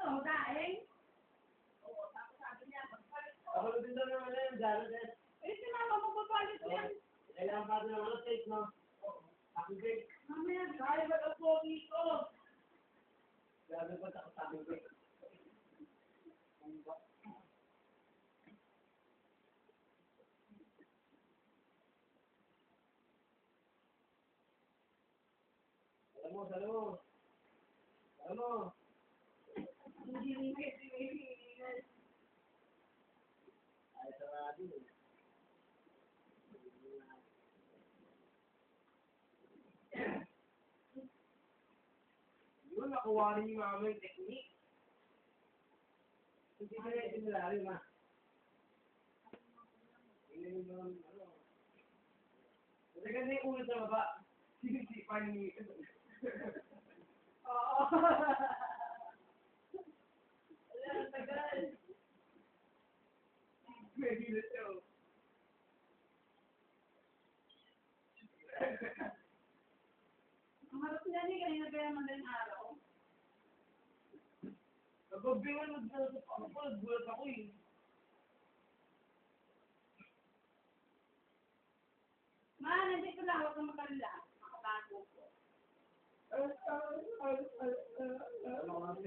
Ano, daing? Ako din daw naman yun, Jared. Eh, sinama mo pa palit yan. Kailangan pa din naman tape, no? Ako din. Mamaya, kaya ba ang pogi ko? Grabe pa sa sabi ko. Alam mo. Hindi rin. Ay, sarado. Yun, nakuha rin yung mga may technique. Hindi ka na itinulari, ma. Tingnan yung mga, ano. Kasi kasi yung ulo sa baba, sinisipan ni... Oo. Wala, tagal. May bilis yun. Ang harap niya ni kanina kaya madaling araw. Nagbabiwan, nagbulat ako eh. Ma, nandito lang. Huwag kang makalala. Makatago ko. Ano